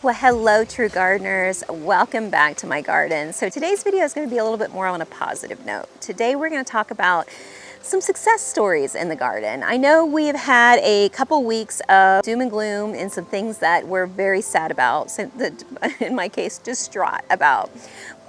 Well, hello true gardeners, welcome back to my garden. So today's video is going to be a little bit more on a positive note. Today we're going to talk about some success stories in the garden. I know we have had a couple weeks of doom and gloom and some things that we're very sad about, in my case distraught about.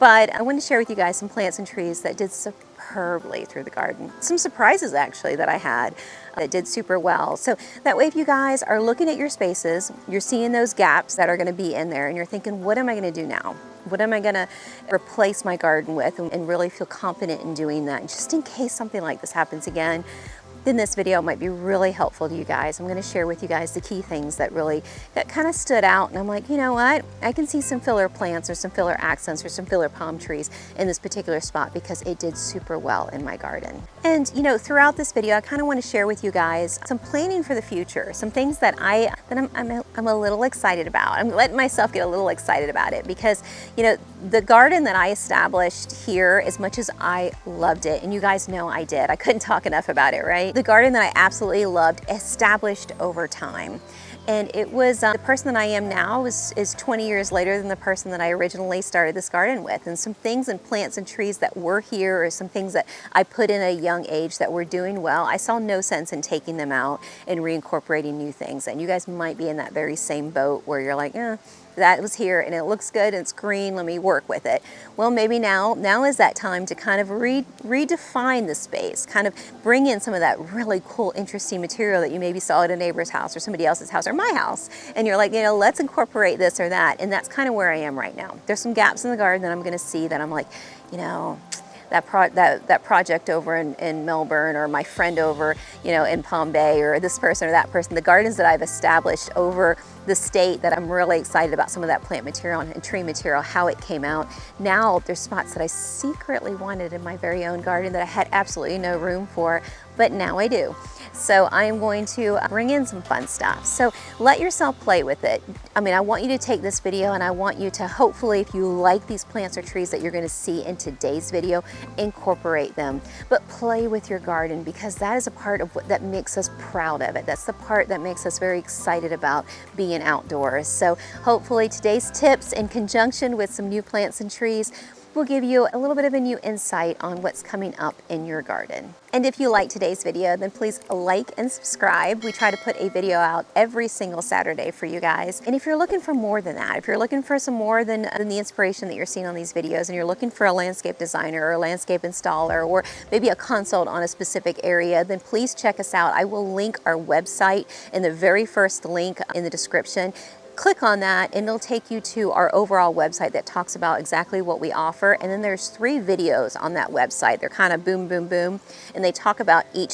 But I want to share with you guys some plants and trees that did superbly through the garden. Some surprises actually that I had that did super well. So that way if you guys are looking at your spaces, you're seeing those gaps that are going to be in there and you're thinking, what am I going to do now? What am I going to replace my garden with and really feel confident in doing that? Just in case something like this happens again, then this video might be really helpful to you guys. I'm going to share with you guys the key things that kind of stood out, and I'm like, you know what? I can see some filler plants or some filler accents or some filler palm trees in this particular spot because it did super well in my garden. And you know, throughout this video, I kind of want to share with you guys some planning for the future, some things that I'm a little excited about. I'm letting myself get a little excited about it because, you know, the garden that I established here, as much as I loved it, and you guys know I did, I couldn't talk enough about it, right? The garden that I absolutely loved established over time. And it was the person that I am now is 20 years later than the person that I originally started this garden with. And some things and plants and trees that were here, or some things that I put in a young age that were doing well, I saw no sense in taking them out and reincorporating new things. And you guys might be in that very same boat where you're like, that was here and it looks good and it's green, let me work with it. Well, maybe now is that time to kind of redefine the space, kind of bring in some of that really cool, interesting material that you maybe saw at a neighbor's house or somebody else's house or my house. And you're like, you know, let's incorporate this or that. And that's kind of where I am right now. There's some gaps in the garden that I'm gonna see that I'm like, you know, that project over in Melbourne, or my friend over, you know, in Palm Bay, or this person or that person, the gardens that I've established over the state that I'm really excited about some of that plant material and tree material, how it came out. Now there's spots that I secretly wanted in my very own garden that I had absolutely no room for, but now I do. So I'm going to bring in some fun stuff. So let yourself play with it. I mean, I want you to take this video and I want you to hopefully, if you like these plants or trees that you're going to see in today's video, incorporate them. But play with your garden, because that is a part of what that makes us proud of it. That's the part that makes us very excited about being outdoors. So hopefully today's tips, in conjunction with some new plants and trees, will give you a little bit of a new insight on what's coming up in your garden. And if you like today's video, then please like and subscribe. We try to put a video out every single Saturday for you guys. And if you're looking for more than that, if you're looking for some more than the inspiration that you're seeing on these videos, and you're looking for a landscape designer or a landscape installer, or maybe a consult on a specific area, then please check us out. I will link our website in the very first link in the description. Click on that and it'll take you to our overall website that talks about exactly what we offer. And then there's 3 videos on that website. They're kind of boom, boom, boom. And they talk about each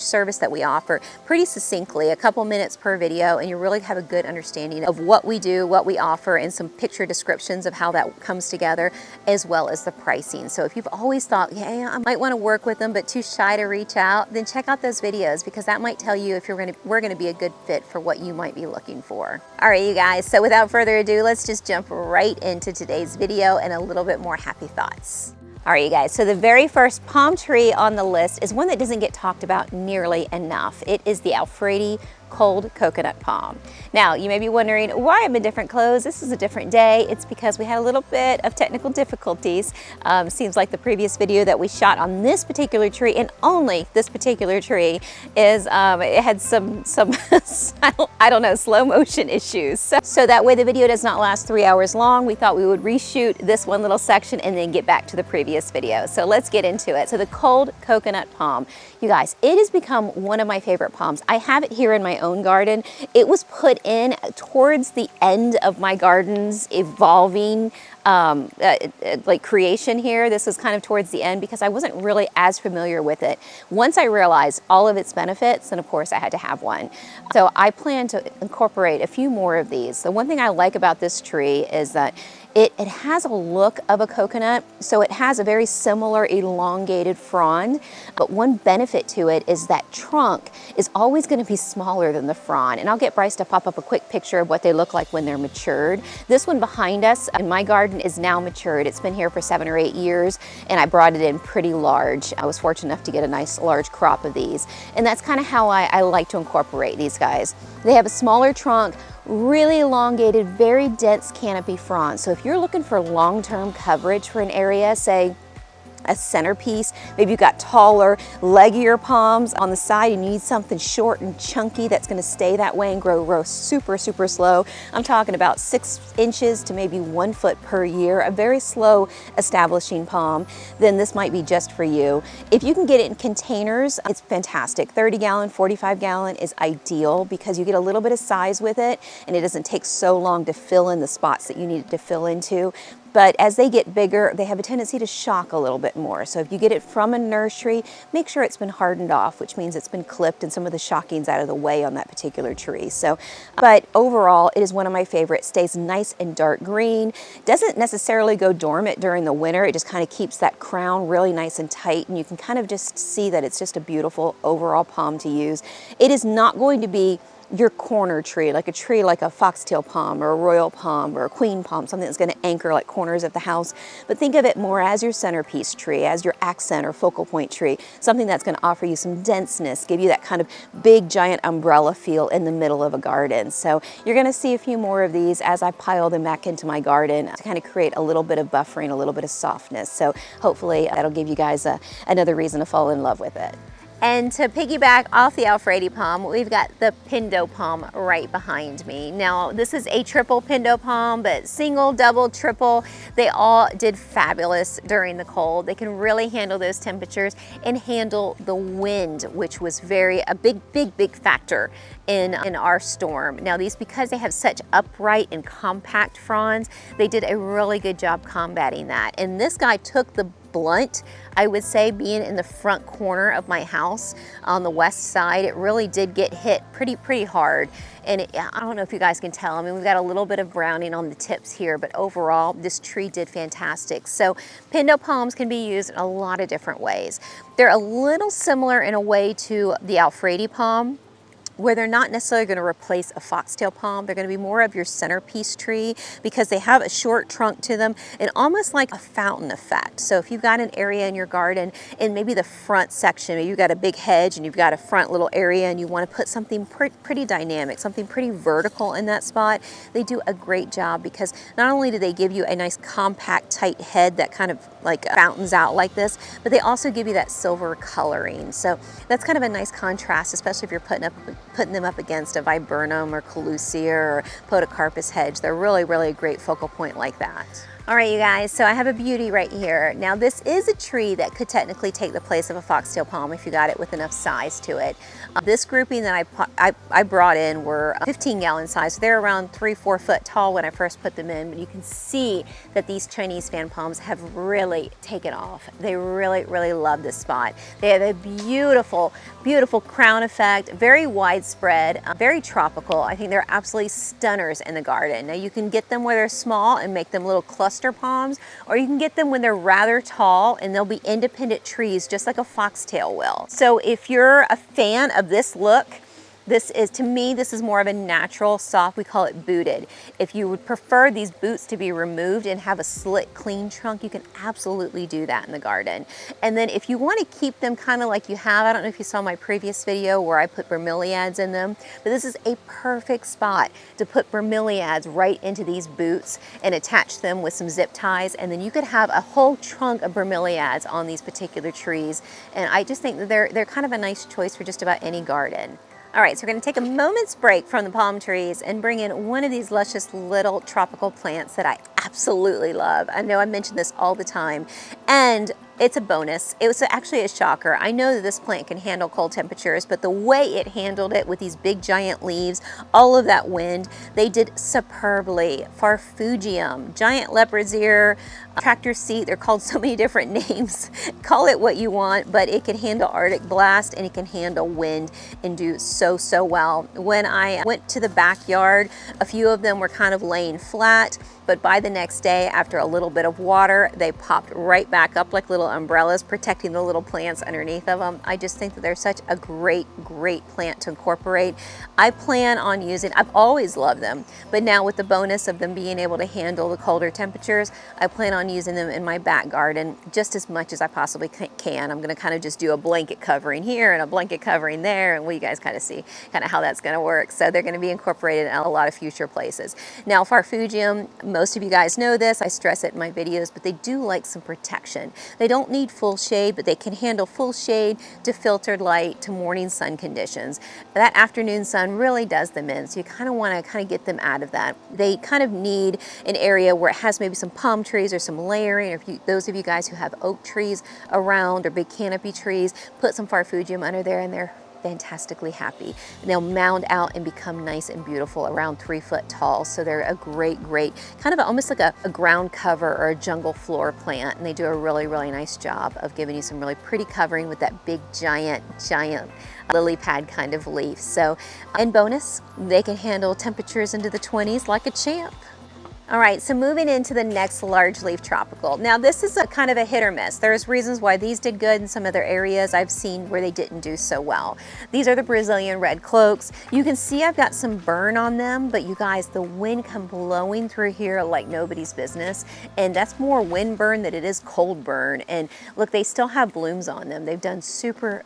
service that we offer pretty succinctly, a couple minutes per video. And you really have a good understanding of what we do, what we offer, and some picture descriptions of how that comes together, as well as the pricing. So if you've always thought, yeah, I might want to work with them, but too shy to reach out, then check out those videos, because that might tell you if we're going to be a good fit for what you might be looking for. All right, you guys, so without further ado, let's just jump right into today's video and a little bit more happy thoughts. All right, you guys, so the very first palm tree on the list is one that doesn't get talked about nearly enough. It is the Alfredi cold coconut palm. Now, you may be wondering why I'm in different clothes. This is a different day. It's because we had a little bit of technical difficulties. Seems like the previous video that we shot on this particular tree, and only this particular tree, is it had some I don't know, slow motion issues. So that way the video does not last 3 hours long, we thought we would reshoot this one little section and then get back to the previous video. So let's get into it. So the cold coconut palm. You guys, it has become one of my favorite palms. I have it here in my own garden. It was put in towards the end of my garden's evolving like creation here. This was kind of towards the end because I wasn't really as familiar with it. Once I realized all of its benefits, then of course I had to have one. So I plan to incorporate a few more of these. The one thing I like about this tree is that it has a look of a coconut, so it has a very similar elongated frond, but one benefit to it is that trunk is always going to be smaller than the frond. And I'll get Bryce to pop up a quick picture of what they look like when they're matured. This one behind us in my garden garden is now matured. It's been here for 7 or 8 years, and I brought it in pretty large. I was fortunate enough to get a nice large crop of these. And that's kind of how I like to incorporate these guys. They have a smaller trunk, really elongated, very dense canopy fronds. So if you're looking for long-term coverage for an area, say a centerpiece, maybe you've got taller, leggier palms on the side and you need something short and chunky that's going to stay that way and grow super slow. I'm talking about 6 inches to maybe 1 foot per year, a very slow establishing palm, then this might be just for you. If you can get it in containers, it's fantastic. 30 gallon, 45 gallon is ideal because you get a little bit of size with it and it doesn't take so long to fill in the spots that you need it to fill into. But as they get bigger, they have a tendency to shock a little bit more. So if you get it from a nursery, make sure it's been hardened off, which means it's been clipped and some of the shocking's out of the way on that particular tree. So, but overall, it is one of my favorites. Stays nice and dark green. Doesn't necessarily go dormant during the winter. It just kind of keeps that crown really nice and tight, and you can kind of just see that it's just a beautiful overall palm to use. It is not going to be your corner tree, like a tree like a foxtail palm or a royal palm or a queen palm, something that's going to anchor like corners of the house. But think of it more as your centerpiece tree, as your accent or focal point tree, something that's going to offer you some denseness, give you that kind of big giant umbrella feel in the middle of a garden. So you're going to see a few more of these as I pile them back into my garden to kind of create a little bit of buffering, a little bit of softness. So hopefully that'll give you guys another reason to fall in love with it. And to piggyback off the Alfredi palm, we've got the Pindo palm right behind me. Now, this is a triple Pindo palm, but single, double, triple, they all did fabulous during the cold. They can really handle those temperatures and handle the wind, which was a big factor in our storm. Now, these, because they have such upright and compact fronds, they did a really good job combating that. And this guy took the blunt, I would say, being in the front corner of my house on the west side. It really did get hit pretty hard. And I don't know if you guys can tell, I mean, we've got a little bit of browning on the tips here, but overall, this tree did fantastic. So Pindo palms can be used in a lot of different ways. They're a little similar in a way to the Alfredi palm, where they're not necessarily going to replace a foxtail palm. They're going to be more of your centerpiece tree because they have a short trunk to them and almost like a fountain effect. So if you've got an area in your garden and maybe the front section, maybe you've got a big hedge and you've got a front little area and you want to put something pretty dynamic, something pretty vertical in that spot, they do a great job because not only do they give you a nice compact tight head that kind of like fountains out like this, but they also give you that silver coloring. So that's kind of a nice contrast, especially if you're putting them up against a viburnum or calusia or podocarpus hedge. They're really a great focal point like that. All right, you guys, so I have a beauty right here. Now, this is a tree that could technically take the place of a foxtail palm if you got it with enough size to it. This grouping that I brought in were 15-gallon size. So they're around 3-4 foot tall when I first put them in, but you can see that these Chinese fan palms have really taken off. They really love this spot. They have a beautiful crown effect, very widespread, very tropical. I think they're absolutely stunners in the garden. Now, you can get them where they're small and make them little cluster palms, or you can get them when they're rather tall and they'll be independent trees just like a foxtail will. So if you're a fan of this look, to me, this is more of a natural soft, we call it booted. If you would prefer these boots to be removed and have a slit, clean trunk, you can absolutely do that in the garden. And then if you want to keep them kind of like you have, I don't know if you saw my previous video where I put bromeliads in them, but this is a perfect spot to put bromeliads right into these boots and attach them with some zip ties, and then you could have a whole trunk of bromeliads on these particular trees. And I just think that they're kind of a nice choice for just about any garden. All right, so we're gonna take a moment's break from the palm trees and bring in one of these luscious little tropical plants that I absolutely love. I know I mention this all the time, and it's a bonus. It was actually a shocker. I know that this plant can handle cold temperatures, but the way it handled it with these big giant leaves, all of that wind, they did superbly. Farfugium, giant leopard's ear, tractor seat, they're called so many different names. Call it what you want, but it can handle Arctic blast and it can handle wind and do so well. When I went to the backyard, a few of them were kind of laying flat, but by the next day, after a little bit of water, they popped right back up like little little umbrellas protecting the little plants underneath of them. I just think that they're such a great plant to incorporate. I plan on using, I've always loved them, but now with the bonus of them being able to handle the colder temperatures, I plan on using them in my back garden just as much as I possibly can. I'm gonna kind of just do a blanket covering here and a blanket covering there, and we guys kind of see kind of how that's gonna work. So they're gonna be incorporated in a lot of future places. Now Farfugium, most of you guys know this, I stress it in my videos, but they do like some protection. They don't need full shade, but they can handle full shade to filtered light to morning sun conditions. That afternoon sun really does them in, so you kind of want to get them out of that. They kind of need an area where it has maybe some palm trees or some layering, or those of you guys who have oak trees around or big canopy trees, put some Farfugium under there and they're fantastically happy. And they'll mound out and become nice and beautiful, around 3 foot tall. So they're a great kind of almost like a ground cover or a jungle floor plant. And they do a really nice job of giving you some really pretty covering with that big giant lily pad kind of leaf. So, and bonus, they can handle temperatures into the 20s like a champ. All right, so moving into the next large leaf tropical. Now this is a kind of a hit or miss. There's reasons why these did good in some other areas I've seen where they didn't do so well. These are the Brazilian red cloaks. You can see I've got some burn on them, but you guys, the wind come blowing through here like nobody's business. And that's more wind burn than it is cold burn. And look, they still have blooms on them. They've done super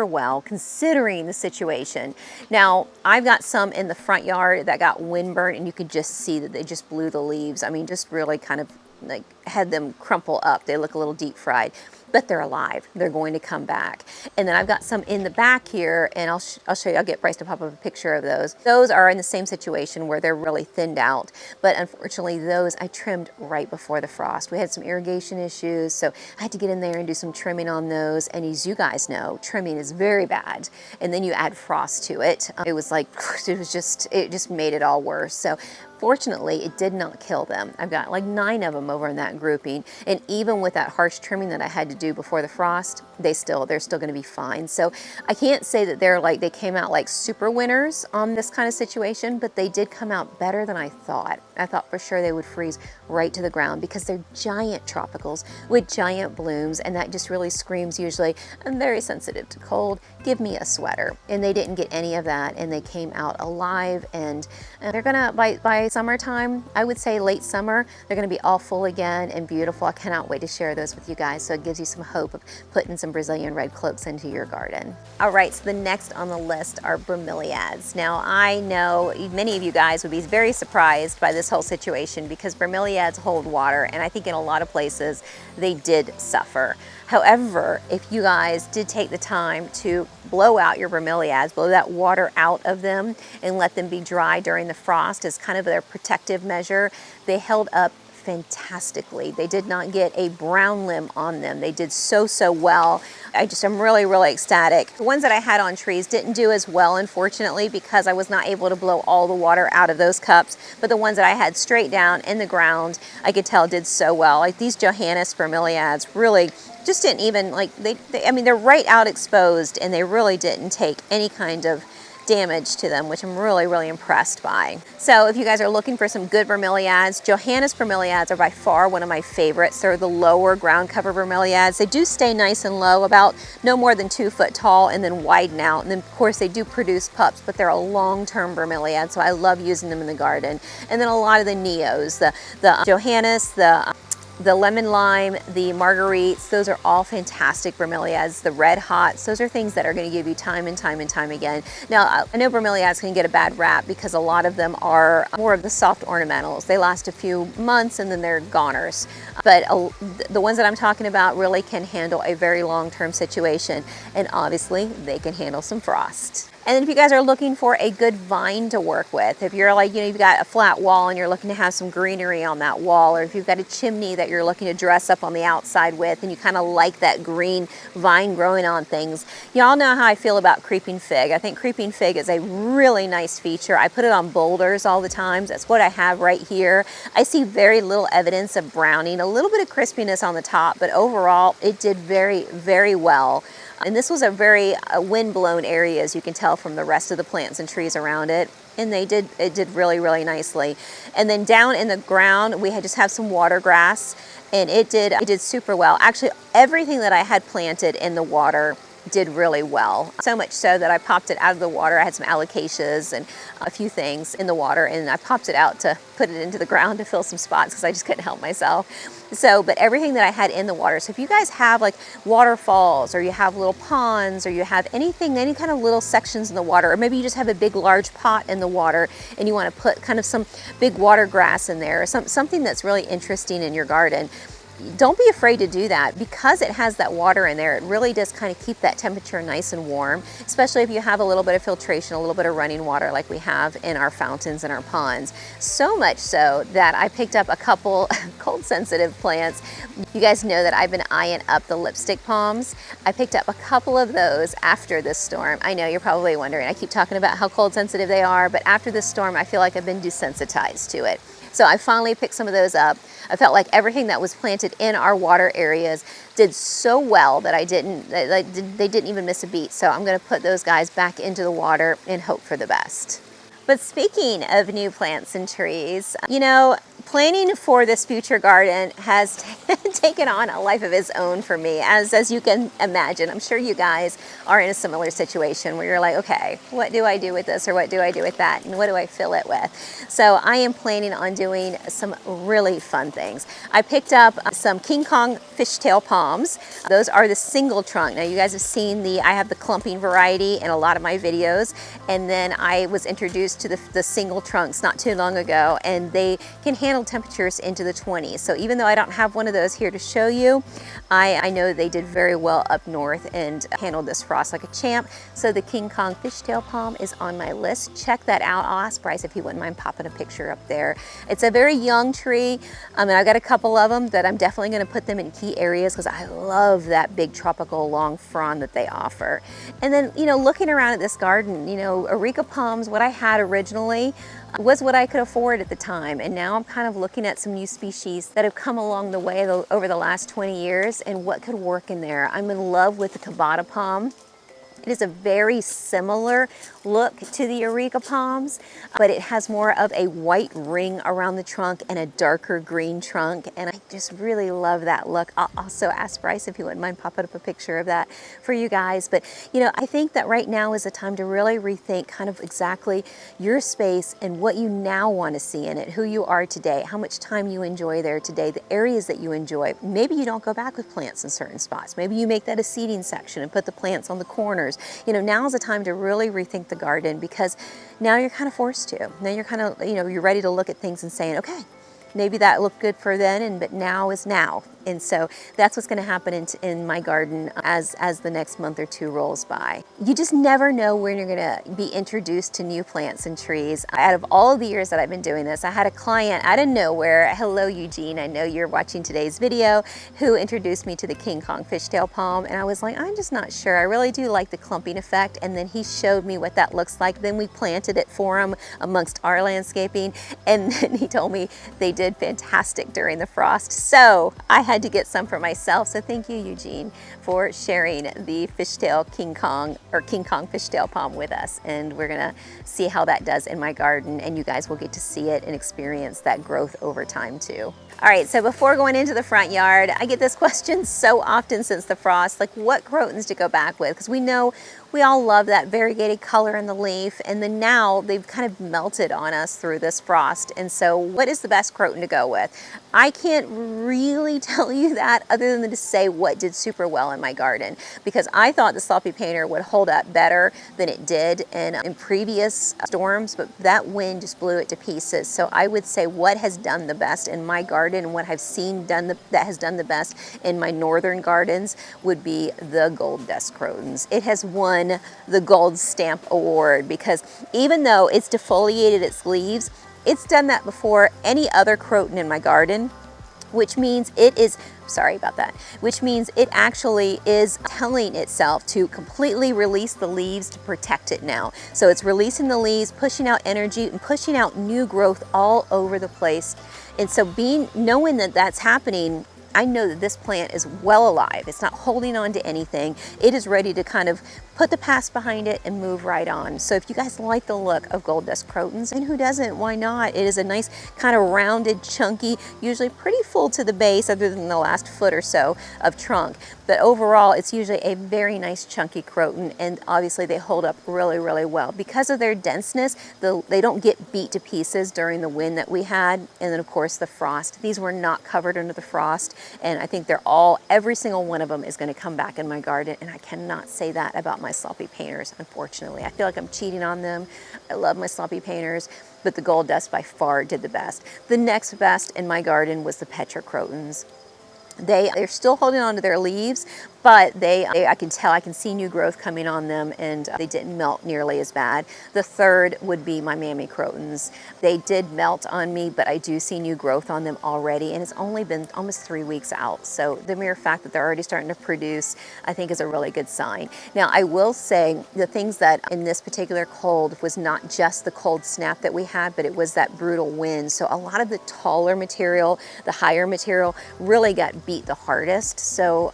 well considering the situation. Now, I've got some in the front yard that got wind burn, and you can just see that they just blew the leaves. I mean, just really kind of like had them crumple up. They look a little deep fried, but they're alive. They're going to come back. And then I've got some in the back here, and I'll show you. I'll get Bryce to pop up a picture of those. Those are in the same situation where they're really thinned out, but unfortunately those I trimmed right before the frost. We had some irrigation issues, so I had to get in there and do some trimming on those. And as you guys know, trimming is very bad. And then you add frost to it. It was like, it just made it all worse. So fortunately, it did not kill them. I've got like 9 of them over in that grouping. And even with that harsh trimming that I had to do before the frost, they're still gonna be fine. So I can't say that they came out like super winners on this kind of situation, but they did come out better than I thought. I thought for sure they would freeze right to the ground because they're giant tropicals with giant blooms, and that just really screams usually, I'm very sensitive to cold, give me a sweater. And they didn't get any of that, and they came out alive, and they're gonna, by summertime, I would say late summer, they're gonna be all full again and beautiful. I cannot wait to share those with you guys, so it gives you some hope of putting some Brazilian red cloaks into your garden. All right, so the next on the list are bromeliads. Now I know many of you guys would be very surprised by this whole situation because bromeliads hold water, and I think in a lot of places they did suffer. However, if you guys did take the time to blow out your bromeliads, blow that water out of them and let them be dry during the frost as kind of their protective measure, they held up fantastically. They did not get a brown limb on them. They did so well. I'm really ecstatic. The ones that I had on trees didn't do as well, unfortunately, because I was not able to blow all the water out of those cups. But the ones that I had straight down in the ground, I could tell did so well. Like these Johannes bromeliads really just didn't even I mean, they're right out exposed, and they really didn't take any kind of damage to them, which I'm really impressed by. So if you guys are looking for some good bromeliads, Johannes bromeliads are by far one of my favorites. They're the lower ground cover bromeliads. They do stay nice and low, about no more than 2 foot tall, and then widen out. And then of course they do produce pups, but they're a long-term bromeliad, so I love using them in the garden. And then a lot of the neos, the Johannes, the lemon lime, the marguerites, those are all fantastic bromeliads. The red hots, those are things that are going to give you time and time again. Now, I know bromeliads can get a bad rap because a lot of them are more of the soft ornamentals. They last a few months and then they're goners. But the ones that I'm talking about really can handle a very long-term situation, and obviously they can handle some frost. And then if you guys are looking for a good vine to work with, if you're like, you've got a flat wall and you're looking to have some greenery on that wall, or if you've got a chimney that you're looking to dress up on the outside with and you kind of like that green vine growing on things, y'all know how I feel about creeping fig. I think creeping fig is a really nice feature. I put it on boulders all the time. That's what I have right here. I see very little evidence of browning, a little bit of crispiness on the top, but overall it did very well. And this was a very wind-blown area, as you can tell from the rest of the plants and trees around it. And it did really nicely. And then down in the ground, we just have some water grass. and it did super well. Actually, everything that I had planted in the water did really well. So much so that I popped it out of the water. I had some alocasias and a few things in the water, and I popped it out to put it into the ground to fill some spots because I just couldn't help myself. So, but everything that I had in the water. So if you guys have like waterfalls, or you have little ponds, or you have anything, any kind of little sections in the water, or maybe you just have a big large pot in the water and you want to put kind of some big water grass in there, or something that's really interesting in your garden, don't be afraid to do that, because it has that water in there. It really does kind of keep that temperature nice and warm, especially if you have a little bit of filtration, a little bit of running water like we have in our fountains and our ponds. So much so that I picked up a couple cold sensitive plants. You guys know that I've been eyeing up the lipstick palms. I picked up a couple of those after this storm. I know you're probably wondering, I keep talking about how cold sensitive they are, but after this storm, I feel like I've been desensitized to it. So I finally picked some of those up. I felt like everything that was planted in our water areas did so well that they didn't even miss a beat. So I'm gonna put those guys back into the water and hope for the best. But speaking of new plants and trees, you know, planning for this future garden has taken on a life of its own for me, as you can imagine. I'm sure you guys are in a similar situation where you're like, okay, what do I do with this, or what do I do with that, and what do I fill it with? So I am planning on doing some really fun things. I picked up some King Kong fishtail palms. Those are the single trunk. Now you guys have seen I have the clumping variety in a lot of my videos, and then I was introduced to the single trunks not too long ago, and they can handle temperatures into the 20s. So even though I don't have one of those here to show you, I know they did very well up north and handled this frost like a champ. So the King Kong fishtail palm is on my list. Check that out. I'll ask Bryce if he wouldn't mind popping a picture up there. It's a very young tree, and I've got a couple of them that I'm definitely going to put them in key areas because I love that big tropical long frond that they offer. And then, you know, looking around at this garden, you know, areca palms, what I had originally was what I could afford at the time, and now I'm kind of looking at some new species that have come along the way over the last 20 years and what could work in there. I'm in love with the Cavada palm. It is a very similar look to the areca palms, but it has more of a white ring around the trunk and a darker green trunk, and I just really love that look. I'll also ask Bryce if he wouldn't mind popping up a picture of that for you guys. But you know, I think that right now is a time to really rethink kind of exactly your space and what you now want to see in it, who you are today, how much time you enjoy there today, the areas that you enjoy. Maybe you don't go back with plants in certain spots. Maybe you make that a seating section and put the plants on the corners. You know, now is the time to really rethink the garden, because now you're kind of forced to. Now you're kind of, you know, you're ready to look at things and saying, okay, maybe that looked good for then, but now is now. And so that's what's going to happen in my garden as the next month or two rolls by. You just never know when you're going to be introduced to new plants and trees. Out of all of the years that I've been doing this, I had a client out of nowhere, hello Eugene, I know you're watching today's video, who introduced me to the King Kong fishtail palm, and I was like, I'm just not sure. I really do like the clumping effect, and then he showed me what that looks like. Then we planted it for him amongst our landscaping, and then he told me they did fantastic during the frost. So I had to get some for myself. So thank you, Eugene, for sharing the fishtail King Kong fishtail palm with us. And we're gonna see how that does in my garden, and you guys will get to see it and experience that growth over time too. All right, so before going into the front yard, I get this question so often since the frost, like what crotons to go back with, because we know we all love that variegated color in the leaf, and then now they've kind of melted on us through this frost. And so what is the best croton to go with? I can't really tell you that other than to say what did super well in my garden, because I thought the sloppy painter would hold up better than it did in previous storms, but that wind just blew it to pieces. So I would say what has done the best in my garden and what I've seen that has done the best in my northern gardens would be the gold dust crotons. It has won the gold stamp award because even though it's defoliated its leaves, it's done that before any other croton in my garden, which means it is, sorry about that, which means it actually is telling itself to completely release the leaves to protect it now. So it's releasing the leaves, pushing out energy and pushing out new growth all over the place. And so knowing that that's happening, I know that this plant is well alive. It's not holding on to anything. It is ready to kind of put the past behind it and move right on. So if you guys like the look of gold dust crotons, and who doesn't, why not? It is a nice kind of rounded, chunky, usually pretty full to the base other than the last foot or so of trunk. But overall, it's usually a very nice chunky croton, and obviously they hold up really, really well. Because of their denseness, they don't get beat to pieces during the wind that we had, and then of course the frost. These were not covered under the frost, and I think every single one of them is going to come back in my garden, and I cannot say that about my sloppy painters, unfortunately. I feel like I'm cheating on them. I love my sloppy painters, but the gold dust by far did the best. The next best in my garden was the Petra crotons. They're still holding on to their leaves, but I can see new growth coming on them, and they didn't melt nearly as bad. The third would be my mammy crotons. They did melt on me, but I do see new growth on them already, and it's only been almost 3 weeks out. So the mere fact that they're already starting to produce, I think, is a really good sign. Now, I will say the things that in this particular cold was not just the cold snap that we had, but it was that brutal wind. So a lot of the taller material, the higher material, really got beat the hardest. So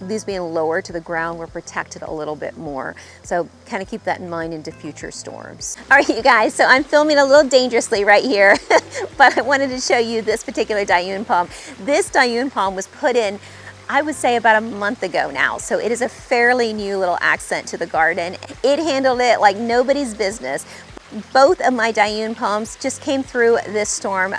these being lower to the ground were protected a little bit more. So kind of keep that in mind into future storms. All right, you guys, so I'm filming a little dangerously right here, but I wanted to show you this particular Dayun palm. This Dayun palm was put in, I would say, about a month ago now. So it is a fairly new little accent to the garden. It handled it like nobody's business. Both of my Dayun palms just came through this storm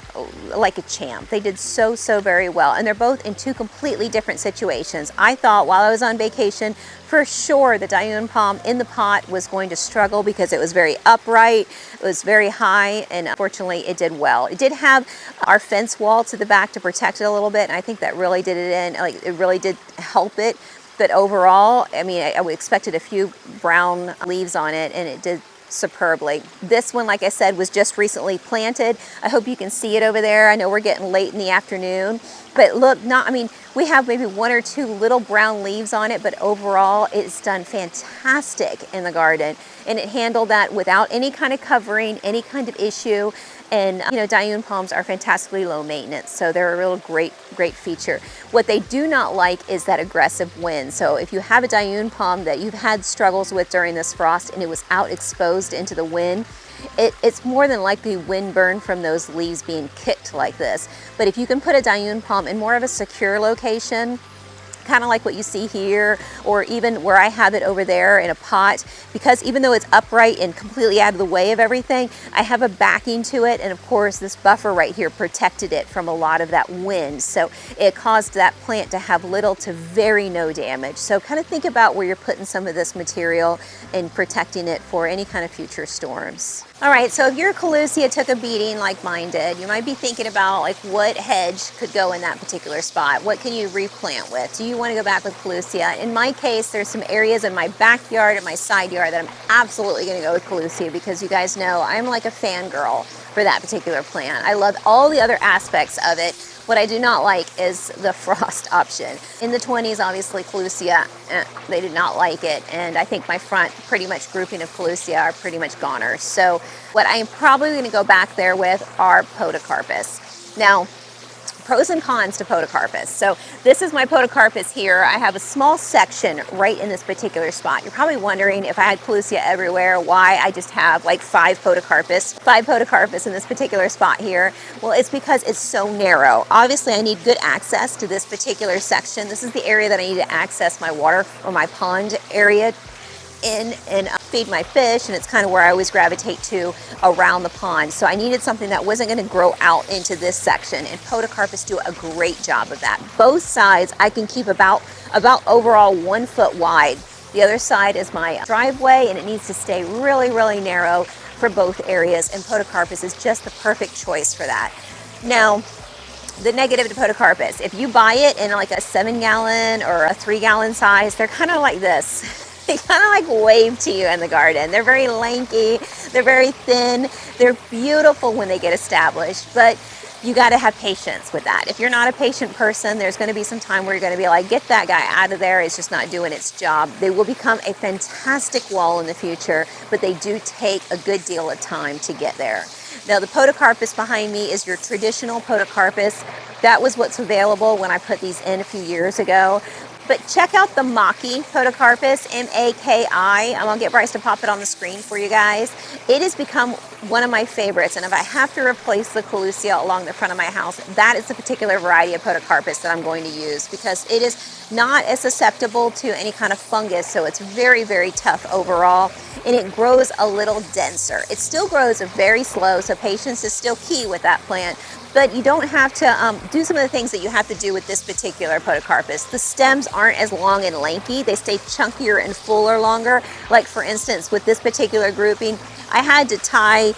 like a champ. They did so very well, and they're both in two completely different situations. I thought while I was on vacation, for sure the Dayun palm in the pot was going to struggle because it was very upright, it was very high, and unfortunately it did well. It did have our fence wall to the back to protect it a little bit, and I think that really did it in, like it really did help it. But overall, I mean, I expected a few brown leaves on it, and it did superbly. This one, like I said, was just recently planted. I hope you can see it over there. I know we're getting late in the afternoon, but look, we have maybe 1 or 2 little brown leaves on it, but overall it's done fantastic in the garden, and it handled that without any kind of covering, any kind of issue. And you know, Dayun palms are fantastically low maintenance, so they're a real great feature. What they do not like is that aggressive wind. So if you have a Dayun palm that you've had struggles with during this frost and it was out exposed into the wind, it's more than likely wind burn from those leaves being kicked like this. But if you can put a Dayun palm in more of a secure location, kind of like what you see here, or even where I have it over there in a pot, because even though it's upright and completely out of the way of everything, I have a backing to it, and of course this buffer right here protected it from a lot of that wind, so it caused that plant to have little to very no damage. So kind of think about where you're putting some of this material and protecting it for any kind of future storms. All right, so if your Lucie took a beating like mine did, you might be thinking about like what hedge could go in that particular spot. What can you replant with? Do you want to go back with Lucie? In my case, there's some areas in my backyard and my side yard that I'm absolutely going to go with Lucie, because you guys know I'm like a fangirl for that particular plant. I love all the other aspects of it. What I do not like is the frost option. In the 20s, obviously, Lucie, they did not like it. And I think my front pretty much grouping of Lucie are pretty much goners. So what I'm probably going to go back there with are podocarpus. Now, pros and cons to podocarpus. So this is my podocarpus here. I have a small section right in this particular spot. You're probably wondering, if I had Lucie everywhere, why I just have like 5 podocarpus in this particular spot here. Well, it's because it's so narrow. Obviously, I need good access to this particular section. This is the area that I need to access my water or my pond area in and feed my fish, and it's kind of where I always gravitate to around the pond. So I needed something that wasn't going to grow out into this section, and podocarpus do a great job of that. Both sides I can keep about overall 1 foot wide. The other side is my driveway, and it needs to stay really narrow for both areas, and podocarpus is just the perfect choice for that. Now, the negative to podocarpus, if you buy it in like a 7-gallon or a 3-gallon size, they're kind of like this. They kind of like wave to you in the garden. They're very lanky, they're very thin, they're beautiful when they get established, but you got to have patience with that. If you're not a patient person, there's going to be some time where you're going to be like, get that guy out of there, it's just not doing its job. They will become a fantastic wall in the future, but they do take a good deal of time to get there. Now the podocarpus behind me is your traditional podocarpus. That was what's available when I put these in a few years ago. But check out the Maki podocarpus, M-A-K-I. I'm gonna get Bryce to pop it on the screen for you guys. It has become one of my favorites, and if I have to replace the Colucia along the front of my house, that is the particular variety of podocarpus that I'm going to use, because it is not as susceptible to any kind of fungus, so it's very, very tough overall, and it grows a little denser. It still grows very slow, so patience is still key with that plant, but you don't have to do some of the things that you have to do with this particular podocarpus. The stems aren't as long and lanky. They stay chunkier and fuller longer. Like for instance, with this particular grouping, I had to tie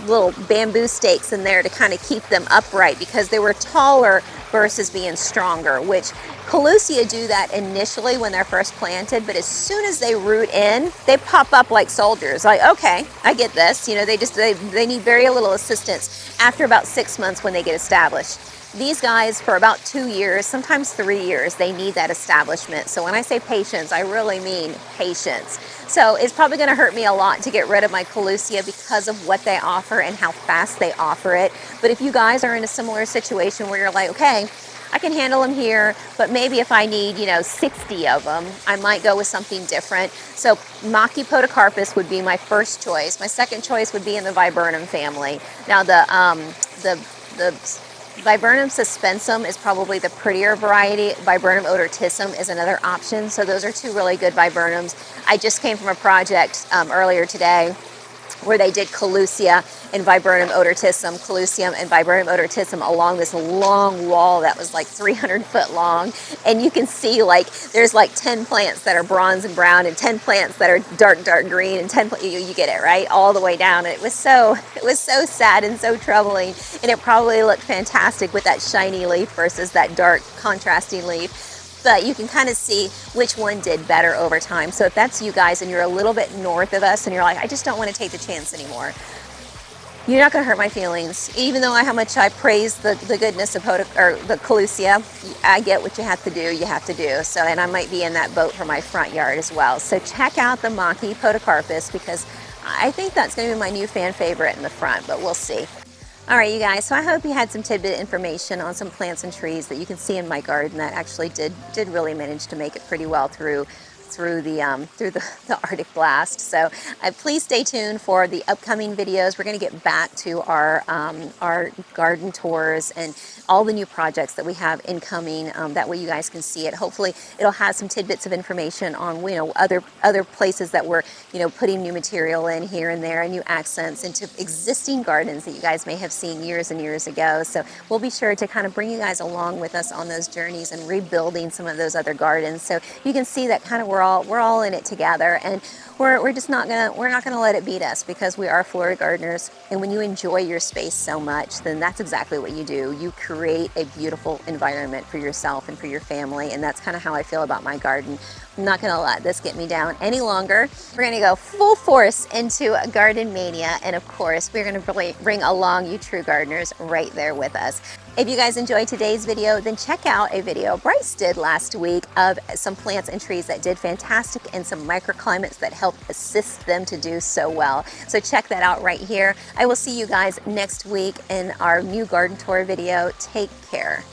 little bamboo stakes in there to kind of keep them upright because they were taller versus being stronger, which Colucia do that initially when they're first planted, but as soon as they root in, they pop up like soldiers. Like, okay, I get this. You know, they need very little assistance after about 6 months when they get established. These guys, for about 2 years, sometimes 3 years, they need that establishment. So when I say patience, I really mean patience. So it's probably gonna hurt me a lot to get rid of my Colucia because of what they offer and how fast they offer it. But if you guys are in a similar situation where you're like, okay, I can handle them here, but maybe if I need, 60 of them, I might go with something different. So Maki podocarpus would be my first choice. My second choice would be in the viburnum family. Now the Viburnum suspensum is probably the prettier variety. Viburnum odortissum is another option. So those are two really good viburnums. I just came from a project earlier today where they did Colucia and Viburnum odortissum, Colucium and Viburnum odortissum along this long wall that was like 300 foot long. And you can see like there's like 10 plants that are bronze and brown and 10 plants that are dark green and 10, you get it, right? All the way down. It was so sad and so troubling. And it probably looked fantastic with that shiny leaf versus that dark contrasting leaf. But you can kind of see which one did better over time. So if that's you guys and you're a little bit north of us and you're like, I just don't want to take the chance anymore, you're not going to hurt my feelings. Even though how much I praise the goodness of the Colucia, I get what you have to do, you have to do. So, and I might be in that boat for my front yard as well. So check out the Maki podocarpus because I think that's going to be my new fan favorite in the front, but we'll see. All right, you guys, so I hope you had some tidbit information on some plants and trees that you can see in my garden that actually did really manage to make it pretty well through the Arctic blast. So please stay tuned for the upcoming videos. We're going to get back to our garden tours and all the new projects that we have incoming. That way you guys can see it. Hopefully it'll have some tidbits of information on other places that we're putting new material in here and there and new accents into existing gardens that you guys may have seen years and years ago. So we'll be sure to kind of bring you guys along with us on those journeys and rebuilding some of those other gardens. So you can see that kind of we're all in it together, and we're not gonna let it beat us because we are Florida gardeners. And when you enjoy your space so much, then that's exactly what you do. You create a beautiful environment for yourself and for your family, and that's kind of how I feel about my garden. I'm not gonna let this get me down any longer. We're gonna go full force into garden mania, and of course we're gonna really bring along you true gardeners right there with us. If you guys enjoyed today's video, then check out a video Bryce did last week of some plants and trees that did fantastic and some microclimates that helped assist them to do so well. So check that out right here. I will see you guys next week in our new garden tour video. Take care.